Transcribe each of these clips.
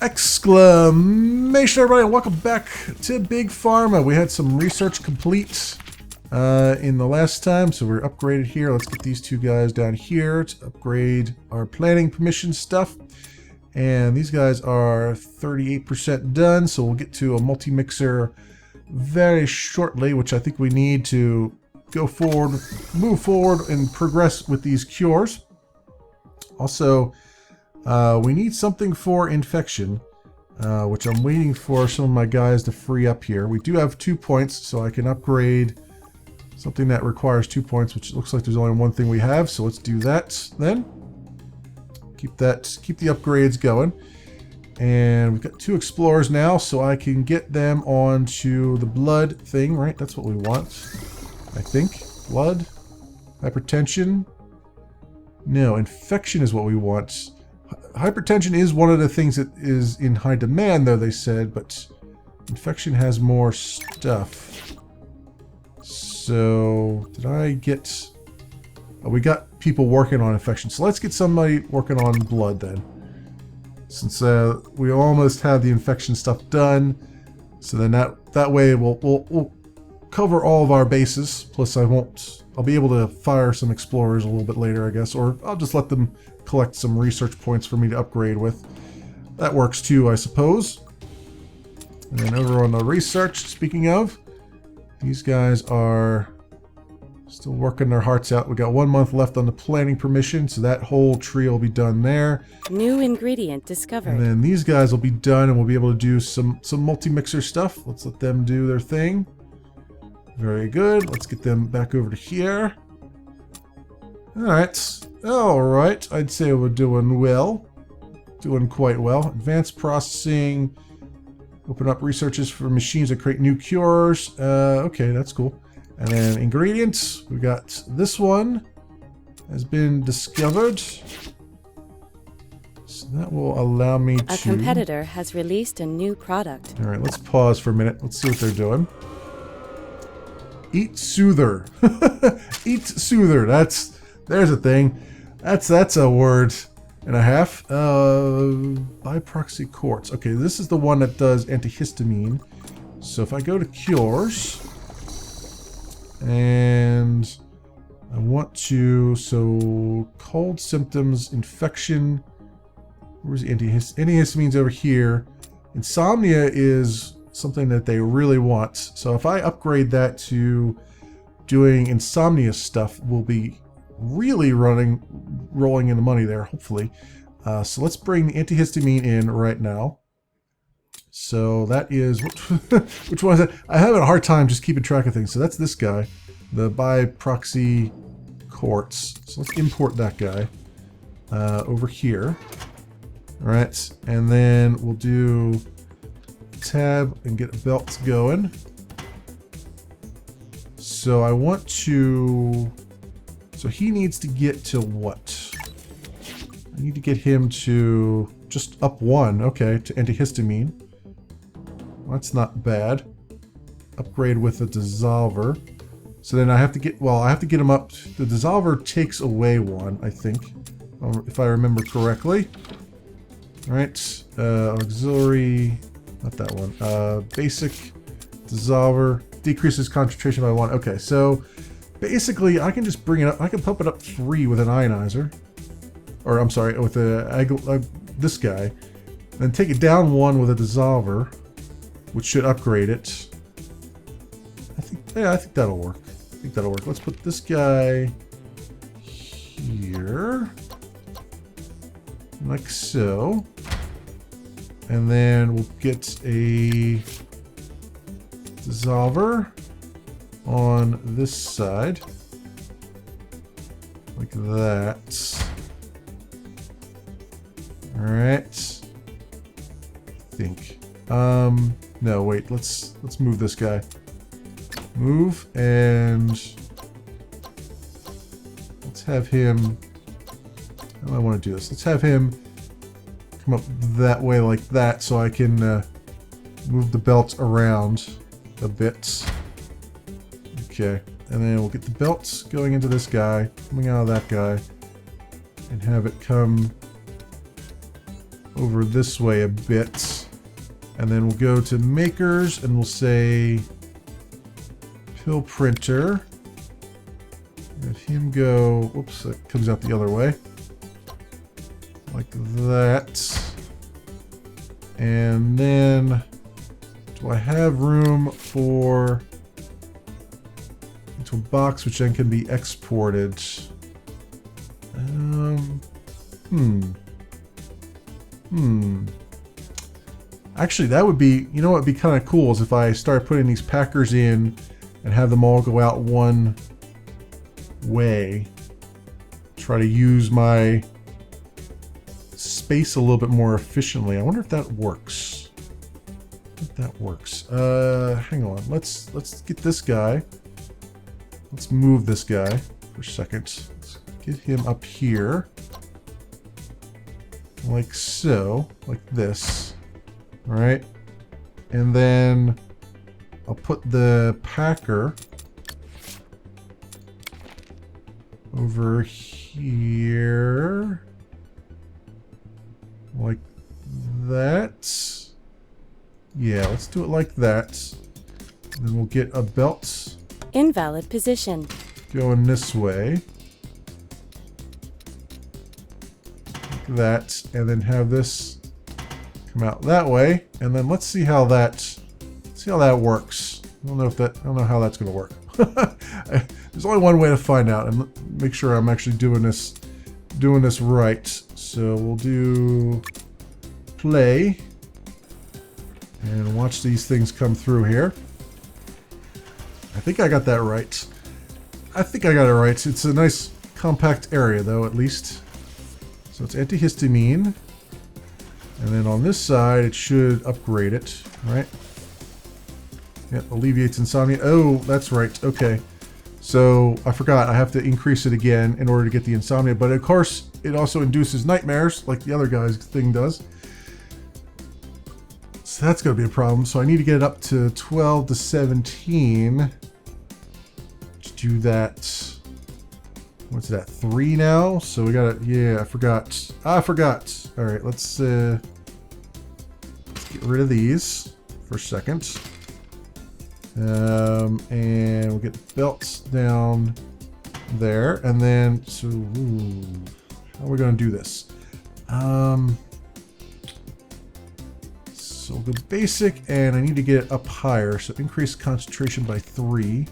Exclamation, everybody, and welcome back to Big Pharma. We had some research complete in the last time, so we're upgraded here. Let's get these two guys down here to upgrade our planning permission stuff. And these guys are 38% done, so we'll get to a multi-mixer very shortly, which I think we need to go forward, move forward, and progress with these cures. Also, we need something for infection, which I'm waiting for some of my guys to free up here. We do have 2 points, so I can upgrade something that requires 2 points, which looks like there's only one thing we have. So let's do that then. Keep the upgrades going. And we've got 2 explorers now, so I can get them onto the blood thing, right? That's what we want, I think. Blood, hypertension. No, infection is what we want. Hypertension is one of the things that is in high demand, though, they said, but infection has more stuff. So, did I get... Oh, we got people working on infection. So let's get somebody working on blood, then. Since we almost have the infection stuff done. So then that way we'll cover all of our bases. Plus I'll be able to fire some explorers a little bit later, I guess. Or I'll just let them collect some research points for me to upgrade with. That works too, I suppose. And then over on the research, speaking of, these guys are still working their hearts out. We got 1 month left on the planning permission, so that whole tree will be done there. New ingredient discovered. And then these guys will be done, and we'll be able to do some multi-mixer stuff. Let's let them do their thing. Very good. Let's get them back over to here. All right. I'd say we're doing well. Doing quite well. Advanced processing. Open up researches for machines that create new cures. Okay, that's cool. And then ingredients. We got this one has been discovered. So that will allow me to... A competitor has released a new product. All right, let's pause for a minute. Let's see what they're doing. Eat Soother. Eat Soother. There's a thing. That's a word and a half. Biproxy quartz. Okay, this is the one that does antihistamine. So if I go to cures, and I want to, so cold symptoms, infection. Where's the antihistamine's over here. Insomnia is something that they really want. So if I upgrade that to doing insomnia stuff, we'll be really rolling in the money there, hopefully. So let's bring the antihistamine in right now. So that is, which one is that? I'm having a hard time just keeping track of things. So that's this guy, the biproxy quartz. So let's import that guy over here. All right, and then we'll do tab and get belts going. So I want to, so he needs to get to what? I need to get him to just up 1, okay, to antihistamine. Well, that's not bad. Upgrade with a dissolver. So then I have to get, well, I have to get him up. The dissolver takes away 1, I think, if I remember correctly. All right, auxiliary, not that one. Basic dissolver decreases concentration by 1. Okay, so basically I can just bring it up. I can pump it up 3 with an ionizer, or I'm sorry, with this guy, then take it down 1 with a dissolver, which should upgrade it. I think that'll work. Let's put this guy here, like so. And then we'll get a dissolver on this side, like that. All right. I think. No, wait. Let's move this guy. Move, and let's have him. How do I want to do this? Let's have him come up that way like that, so I can move the belt around a bit. Okay, and then we'll get the belts going into this guy, coming out of that guy, and have it come over this way a bit. And then we'll go to makers and we'll say pill printer. Have him go, whoops, that comes out the other way. Like that. And then, do I have room for into a box which then can be exported? Actually, that would be, you know what would be kind of cool is if I start putting these packers in and have them all go out one way. Try to use my space a little bit more efficiently. I wonder if that works. If that works. Hang on. Let's get this guy. Let's move this guy for a second. Let's get him up here. Like so. Like this. Alright. And then I'll put the packer over here. Like that. Yeah, let's do it like that. And then we'll get a belt. Invalid position. Going this way. Like that. And then have this come out that way. And then let's see how that works. I don't know how that's gonna work. There's only one way to find out and make sure I'm actually doing this right. So we'll do play and watch these things come through here. I think I got that right. I think I got it right. It's a nice compact area though, at least. So it's antihistamine. And then on this side, it should upgrade it, right? Yep, alleviates insomnia. Oh, that's right. Okay. So I forgot. I have to increase it again in order to get the insomnia. But of course, it also induces nightmares like the other guy's thing does. So that's going to be a problem. So I need to get it up to 12 to 17. To do that. What's that? 3 now? So we got to, yeah, I forgot. All right, let's get rid of these for a second. And we'll get belts down there. And then, so, how are we going to do this? So we'll go basic, and I need to get it up higher. So increase concentration by 3.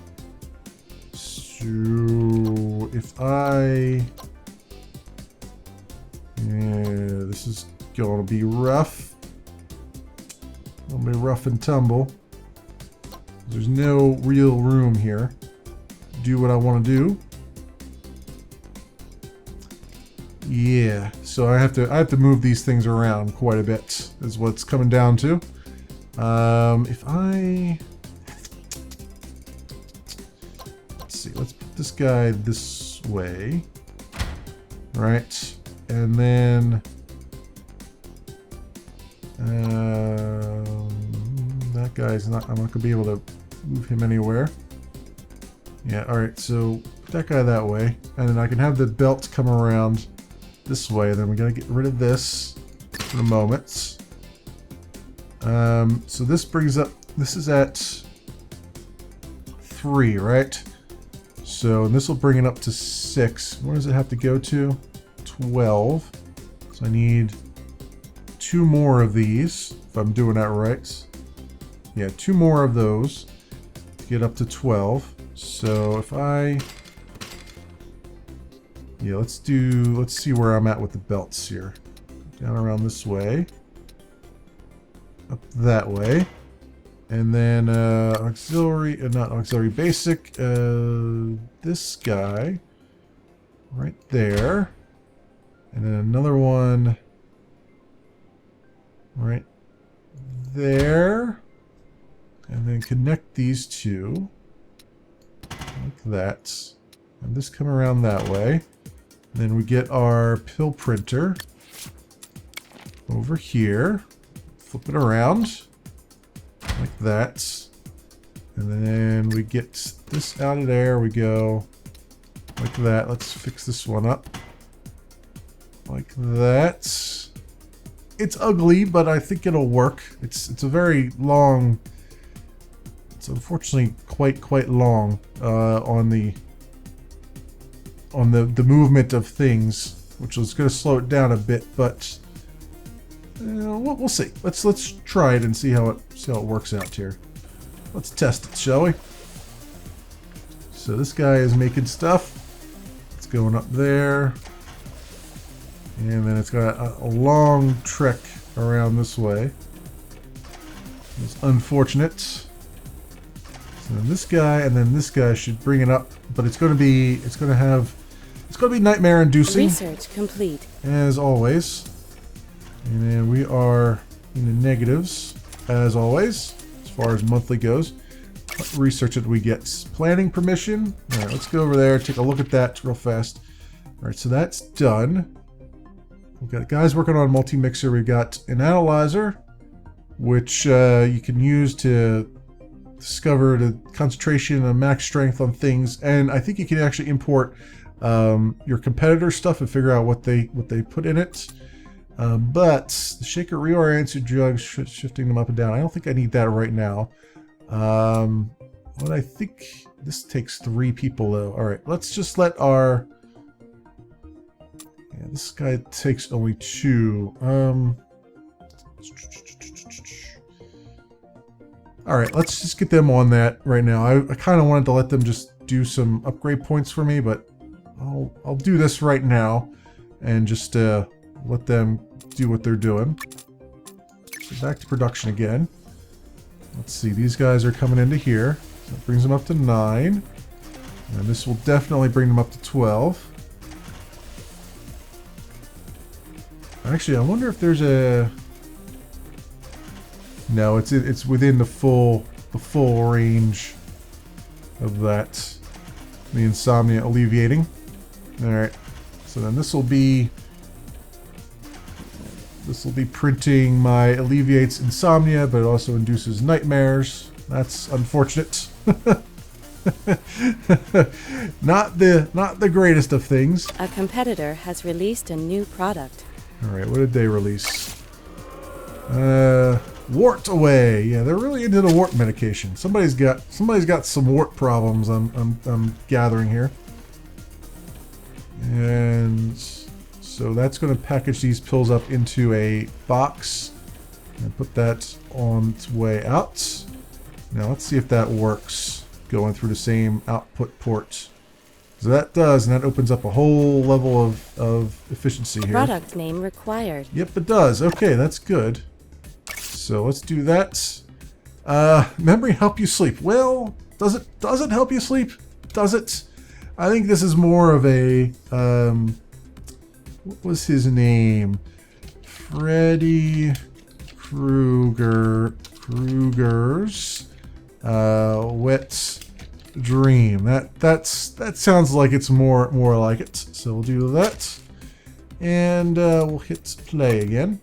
So if I... Yeah, this is going to be rough. It'll be rough and tumble. There's no real room here to do what I want to do. Yeah, so I have to move these things around quite a bit is what it's coming down to. If I... Let's see, let's put this guy this way. Right, and then... that guy's not... I'm not going to be able to move him anywhere. Yeah, alright, so put that guy that way. And then I can have the belt come around this way. Then we got to get rid of this for the moment. So this brings up... This is at 3, right? So, and this will bring it up to 6. Where does it have to go to? 12. So I need 2 more of these, if I'm doing that right. Yeah, 2 more of those to get up to 12. So if I... Yeah, let's see where I'm at with the belts here. Down around this way. Up that way. And then auxiliary, not auxiliary, basic, this guy right there. And then another one right there. And then connect these two like that. And this come around that way. And then we get our pill printer over here. Flip it around like that. And then we get this out of there. We go like that. Let's fix this one up like that. it's ugly, but I think it'll work. It's a very long. It's unfortunately quite long on the movement of things, which is going to slow it down a bit. But we'll see. Let's try it and see how it works out here. Let's test it, shall we? So this guy is making stuff. It's going up there. And then it's got a long trek around this way. It's unfortunate. So then this guy and then this guy should bring it up, but it's going to be nightmare inducing. Research complete. As always. And then we are in the negatives as always, as far as monthly goes. What research did we get? Planning permission. All right, let's go over there, take a look at that real fast. All right, so that's done. We've got guys working on a multi-mixer. We've got an analyzer, which you can use to discover the concentration and max strength on things. And I think you can actually import your competitor stuff and figure out what they put in it. But the shaker reorients your drugs, shifting them up and down. I don't think I need that right now. But I think this takes 3 people though. All right, let's just let our... Yeah, this guy takes only 2. All right, let's just get them on that right now. I kind of wanted to let them just do some upgrade points for me, but I'll do this right now and just let them do what they're doing. So back to production again. Let's see, these guys are coming into here. So that brings them up to 9. And this will definitely bring them up to 12. Actually, I wonder if there's a... No, it's within the full range of that. The insomnia alleviating. Alright. So then this will be printing my alleviates insomnia, but it also induces nightmares. That's unfortunate. Not the greatest of things. A competitor has released a new product. Alright, what did they release? Wart away. Yeah, they're really into the wart medication. Somebody's got some wart problems I'm gathering here. And so that's going to package these pills up into a box and put that on its way out. Now let's see if that works, going through the same output port. So that does, and that opens up a whole level of efficiency here. Product name required. Yep, it does. Okay, that's good. So let's do that. Memory help you sleep. Well, does it help you sleep? Does it? I think this is more of a what was his name? Freddy Krueger's wet dream. That sounds like it's more like it. So we'll do that, and we'll hit play again.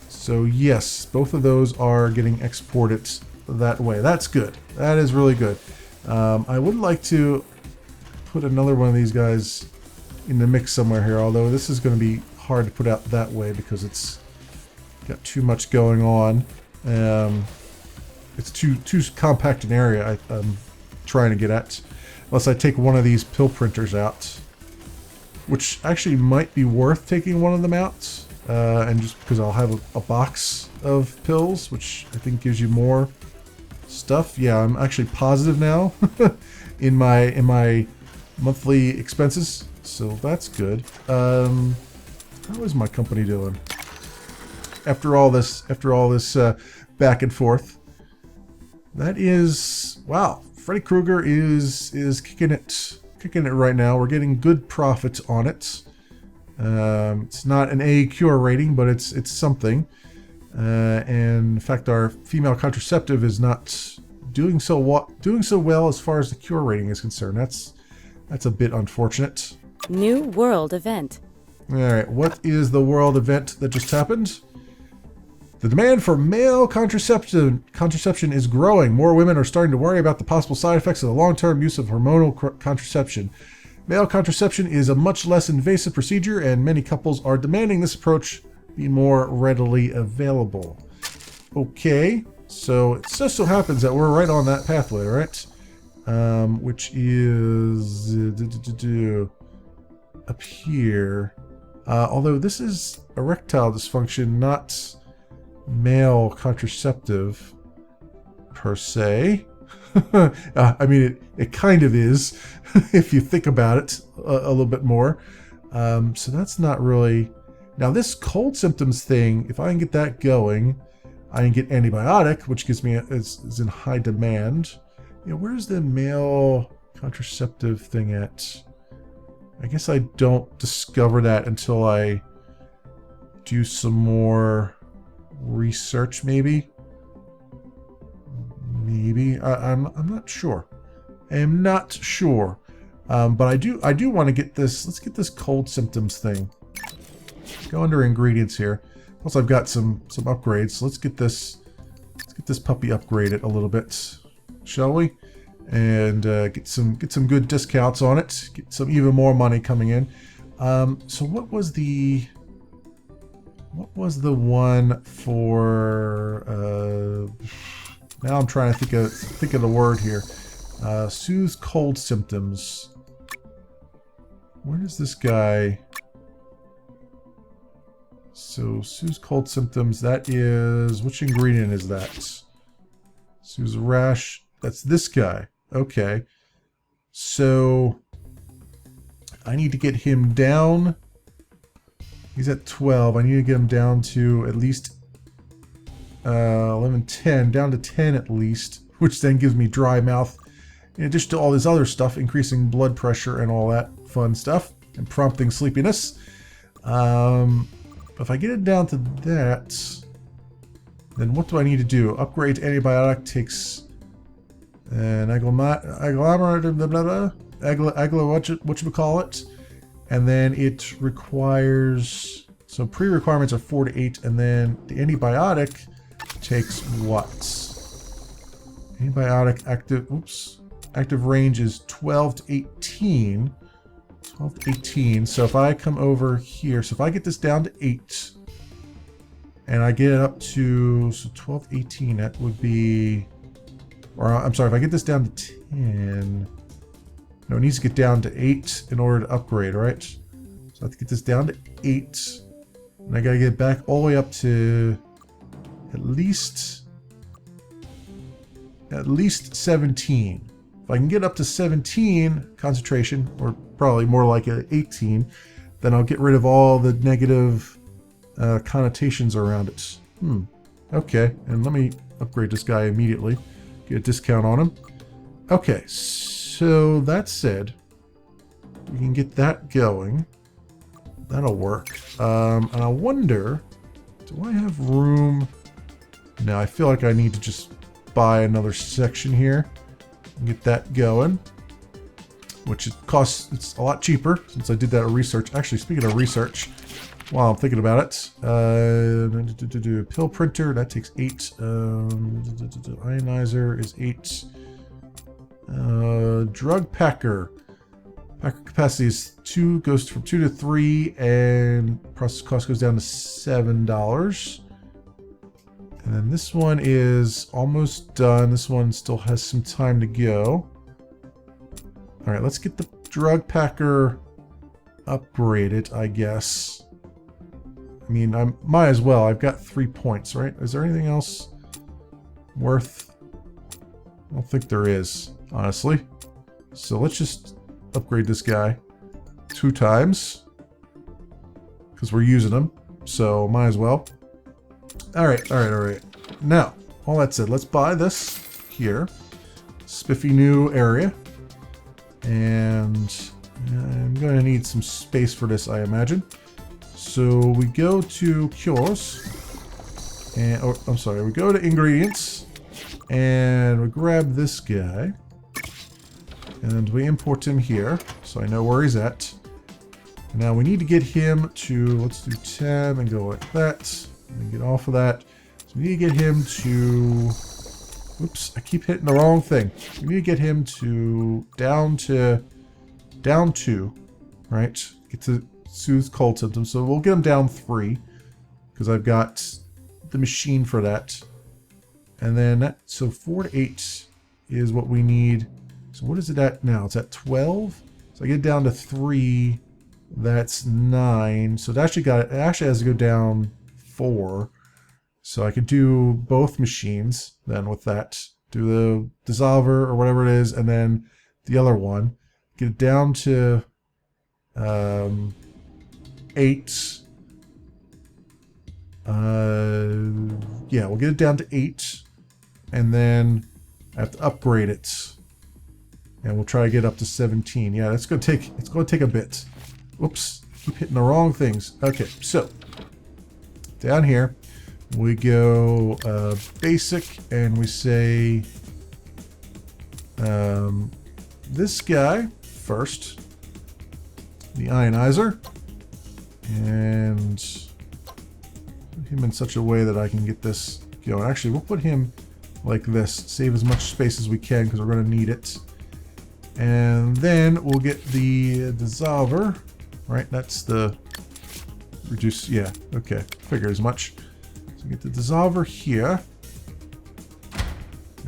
So yes, both of those are getting exported that way. That's good. That is really good. I would like to put another one of these guys in the mix somewhere here, although this is going to be hard to put out that way because it's got too much going on. It's too compact an area I'm trying to get at. Unless I take one of these pill printers out, which actually might be worth taking one of them out. And just because I'll have a box of pills, which I think gives you more stuff. Yeah, I'm actually positive now in my monthly expenses, so that's good. How is my company doing? After all this back and forth, that is, wow. Freddy Krueger is kicking it right now. We're getting good profits on it. It's not an A cure rating, but it's something. And in fact, our female contraceptive is not doing so well as far as the cure rating is concerned. That's a bit unfortunate. New world event. All right, what is the world event that just happened? The demand for male contraception is growing. More women are starting to worry about the possible side effects of the long-term use of hormonal contraception. Male contraception is a much less invasive procedure, and many couples are demanding this approach be more readily available. Okay, so it just so happens that we're right on that pathway, right? Which is up here. Although this is erectile dysfunction, not male contraceptive per se. I mean, it kind of is if you think about it a little bit more. So that's not really. Now this cold symptoms thing, if I can get that going, I can get antibiotic, which gives me is in high demand. Yeah, where's the male contraceptive thing at? I guess I don't discover that until I do some more research, maybe. Maybe I'm not sure. I am not sure, but I do want to get this. Let's get this cold symptoms thing. Go under ingredients here. Plus, I've got some upgrades. So let's get this puppy upgraded a little bit, shall we? And get some good discounts on it. Get some even more money coming in. So what was the one for? Now I'm trying to think of the word here. Soothes cold symptoms. Where does this guy? So soothes cold symptoms. That is, which ingredient is that? Soothes rash. That's this guy. Okay. So I need to get him down. He's at 12. I need to get him down to at least 11, 10. Down to 10 at least, which then gives me dry mouth. In addition to all this other stuff, increasing blood pressure and all that fun stuff, and prompting sleepiness. If I get it down to that, then what do I need to do? Upgrade to antibiotic takes an whatchamacallit, and then it requires, so pre-requirements are 4 to 8, and then the antibiotic takes what? Antibiotic active range is 12 to 18. 12 to 18. So if I come over here, so if I get this down to 8, and I get it up to, so 12 to 18, that would be, or I'm sorry, if I get this down to 10, no, it needs to get down to 8 in order to upgrade, right? So I have to get this down to 8, and I gotta get back all the way up to at least 17. If I can get up to 17 concentration, or probably more like 18, then I'll get rid of all the negative connotations around it. Okay, and let me upgrade this guy immediately. Get a discount on him. Okay, so that said, we can get that going. That'll work. And I wonder, do I have room? No, I feel like I need to just buy another section here and get that going, which it's a lot cheaper since I did that research. Actually, speaking of research, while I'm thinking about it, pill printer, that takes 8. Ionizer is 8. Drug packer capacity is 2, goes from 2 to 3, and process cost goes down to $7. And then this one is almost done. This one still has some time to go. All right, let's get the drug packer upgraded, I guess. I mean, I might as well. I've got 3 points, right? Is there anything else worth? I don't think there is, honestly. So let's just upgrade this guy 2 times because we're using them. So might as well. All right. Now, all that said, let's buy this here. Spiffy new area. And I'm going to need some space for this, I imagine. So we go to cures. And, I'm sorry, we go to ingredients. And we grab this guy. And we import him here, so I know where he's at. Now we need to get him to, let's do 10 and go like that. And get off of that. So we need to get him to, oops, I keep hitting the wrong thing. We need to get him to down to down 2, right? Get to soothe cold symptoms. So we'll get them down 3 because I've got the machine for that. And then, so 4 to 8 is what we need. So what is it at now? It's at 12. So I get down to 3. That's 9. So it actually has to go down 4. So I could do both machines then with that. Do the dissolver or whatever it is, and then the other one. Get it down to 8. Yeah, we'll get it down to 8. And then I have to upgrade it. And we'll try to get up to 17. Yeah, it's gonna take a bit. Whoops, keep hitting the wrong things. Okay, so down here we go basic, and we say this guy first, the ionizer, and put him in such a way that I can get this going. Actually, we'll put him like this, save as much space as we can because we're going to need it. And then we'll get the dissolver, right? That's the reduce, yeah, okay, figure as much. So get the dissolver here.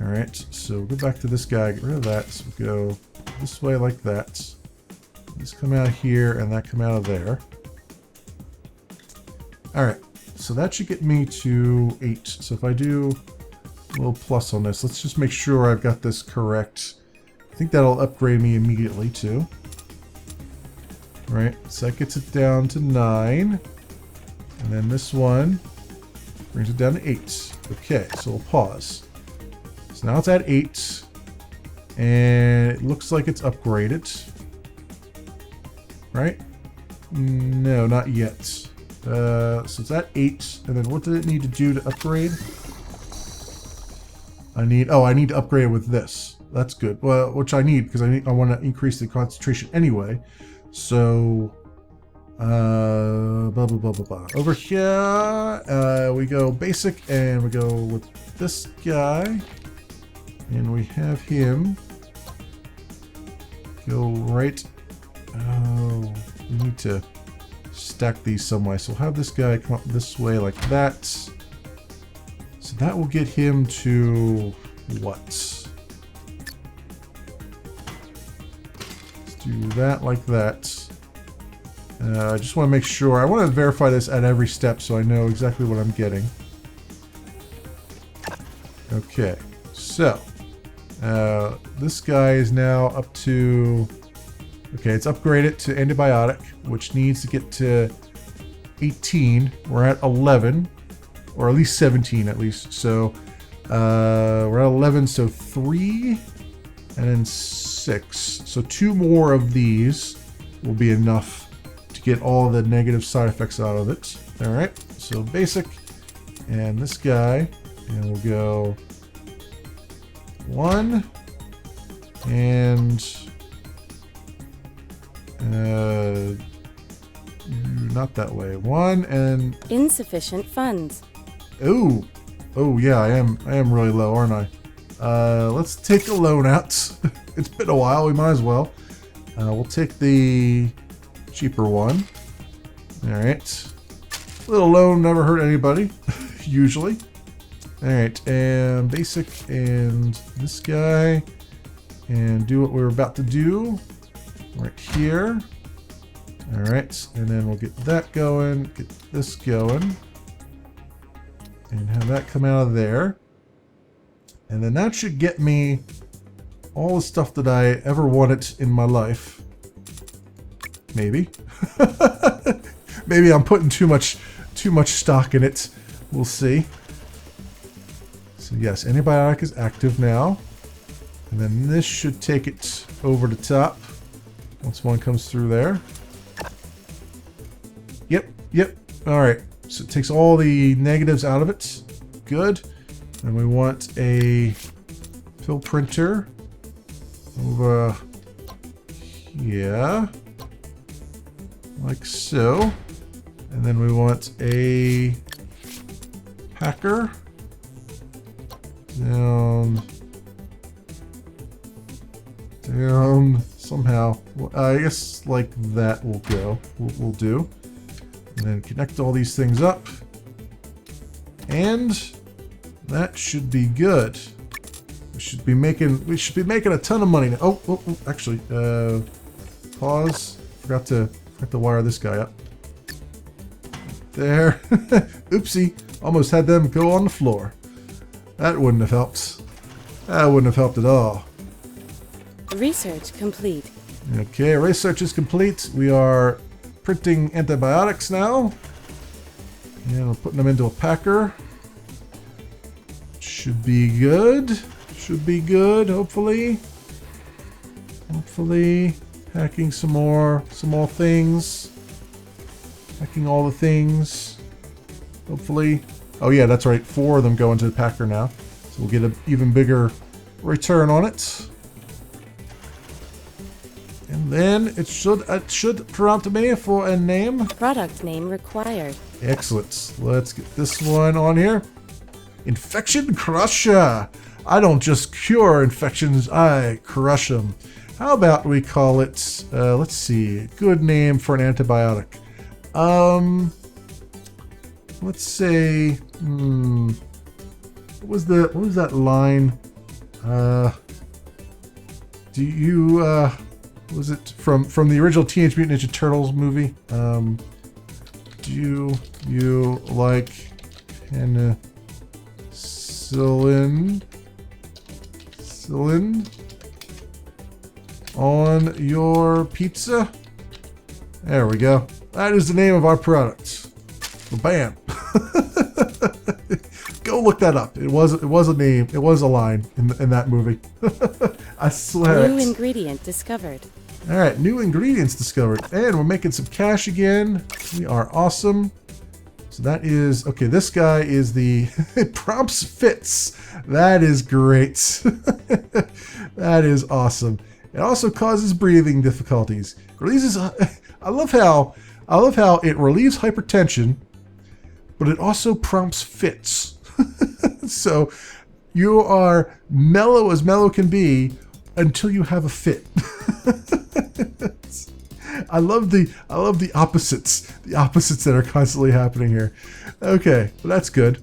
All right, so we'll go back to this guy, get rid of that. So we'll go this way like that. This come out here and that come out of there. All right, so that should get me to 8. So if I do a little plus on this, let's just make sure I've got this correct. I think that'll upgrade me immediately too. All right, so that gets it down to 9. And then this one brings it down to 8. Okay, so we'll pause. So now it's at 8. And it looks like it's upgraded. Right? No, not yet. So it's at 8. And then what did it need to do to upgrade? I need to upgrade it with this. That's good. Well, which I need because I want to increase the concentration anyway. So blah blah blah blah blah. Over here we go basic, and we go with this guy, and we have him go right. Oh, we need to stack these some way. So we'll have this guy come up this way like that. So that will get him to what? Let's do that like that. I just want to make sure. I want to verify this at every step so I know exactly what I'm getting. Okay, so this guy is now up to... Okay, it's upgraded to antibiotic, which needs to get to 18. We're at 11, or at least 17 at least. So we're at 11, so 3 and then 6. So 2 more of these will be enough to get all the negative side effects out of it. All right, so basic, and this guy, and we'll go 1 and not that way. 1 and insufficient funds. Oh yeah, I am really low, aren't I? Let's take a loan out. It's been a while, we might as well. We'll take the cheaper one. All right, little loan never hurt anybody, usually. All right, and basic, and this guy, and do what we're about to do right here. All right, and then we'll get that going, get this going, and have that come out of there. And then that should get me all the stuff that I ever wanted in my life. Maybe. Maybe I'm putting too much stock in it. We'll see. So yes, antibiotic is active now. And then this should take it over the top once one comes through there. Yep. All right. So it takes all the negatives out of it. Good. And we want a fill printer over here, like so. And then we want a packer down Somehow. Well, I guess like that will go. We'll do. And then connect all these things up. And that should be good. We should be making a ton of money now. Oh, actually, pause. Forgot to wire this guy up. There. Oopsie. Almost had them go on the floor. That wouldn't have helped. That wouldn't have helped at all. Research complete. Okay, research is complete. We are printing antibiotics now. And we're putting them into a packer. Should be good. Should be good, hopefully. Hopefully. Packing some more things. Packing all the things. Hopefully. Oh yeah, that's right. 4 of them go into the packer now. So we'll get an even bigger return on it. And then it should prompt me for a name. Product name required. Excellent. Let's get this one on here. Infection Crusher. I don't just cure infections, I crush them. How about we call it, let's see, good name for an antibiotic. Let's say, what was that line? Was it from the original Teenage Mutant Ninja Turtles movie? Do you like penicillin on your pizza? There we go. That is the name of our product. Bam. Go look that up. It was a name. It was a line in that movie. I swear. New ingredient discovered. All right, new ingredients discovered, and we're making some cash again. We are awesome. So that is okay. This guy is the prompts fits. That is great. That is awesome. It also causes breathing difficulties. Releases. I love how it relieves hypertension, but it also prompts fits. So you are mellow as mellow can be until you have a fit. I love the opposites that are constantly happening here. Okay, well, that's good.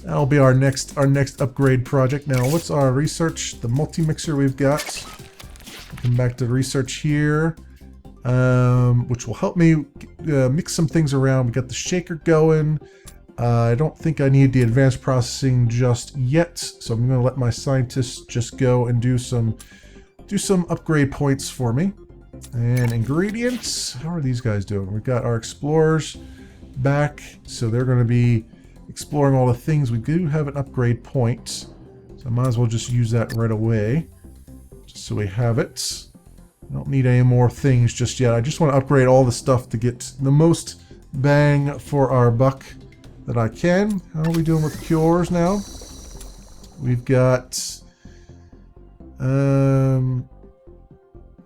That'll be our next upgrade project. Now, what's our research? The multi-mixer we've got. Come back to research here, which will help me mix some things around. We got the shaker going. I don't think I need the advanced processing just yet, so I'm going to let my scientists just go and do some upgrade points for me. And ingredients, how are these guys doing? We've got our explorers back, so they're going to be exploring all the things. We do have an upgrade point, so I might as well just use that right away, just so we have it. I don't need any more things just yet. I just want to upgrade all the stuff to get the most bang for our buck that I can. How are we doing with cures now? We've got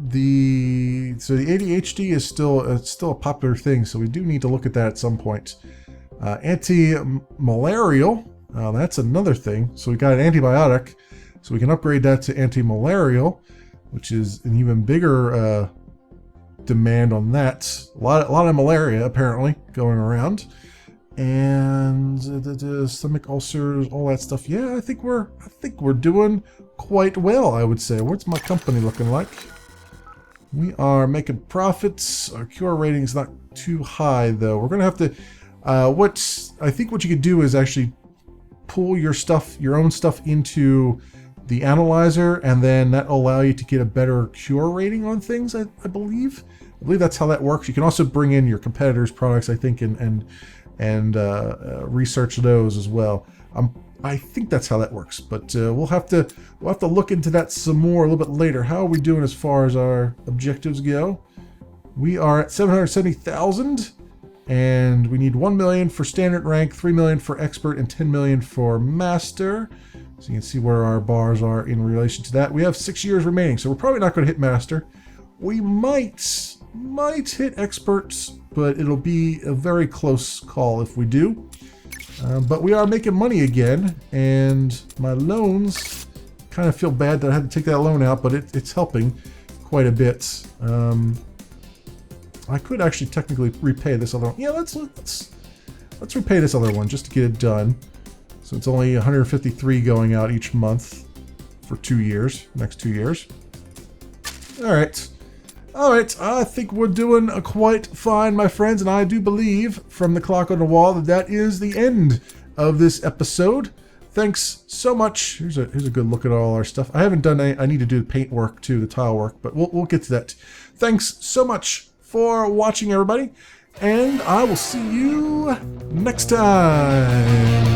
the ADHD is still a popular thing, so we do need to look at that at some point. Anti-malarial, that's another thing. So we got an antibiotic, so we can upgrade that to anti-malarial, which is an even bigger demand on that. A lot of malaria apparently going around. And the stomach ulcers, all that stuff. Yeah, I think we're doing quite well, I would say. What's my company looking like? We are making profits. Our cure rating's not too high though. We're gonna have to. What you could do is actually pull your own stuff into the analyzer, and then that'll allow you to get a better cure rating on things. I believe that's how that works. You can also bring in your competitors' products, I think, and research those as well. I think that's how that works, but we'll have to look into that some more a little bit later. How are we doing as far as our objectives go? We are at 770,000, and we need 1 million for standard rank, 3 million for expert, and 10 million for master. So you can see where our bars are in relation to that. We have 6 years remaining, so we're probably not going to hit master. We might hit experts, but it'll be a very close call if we do. But we are making money again, and my loans kind of feel bad that I had to take that loan out, but it's helping quite a bit. I could actually technically repay this other one. Yeah, let's repay this other one just to get it done. So it's only 153 going out each month for 2 years, next 2 years. All right. All right, I think we're doing quite fine, my friends, and I do believe from the clock on the wall that is the end of this episode. Thanks so much. Here's a good look at all our stuff. I haven't done any. I need to do the paint work too, the tile work, but we'll get to that. Thanks so much for watching, everybody, and I will see you next time.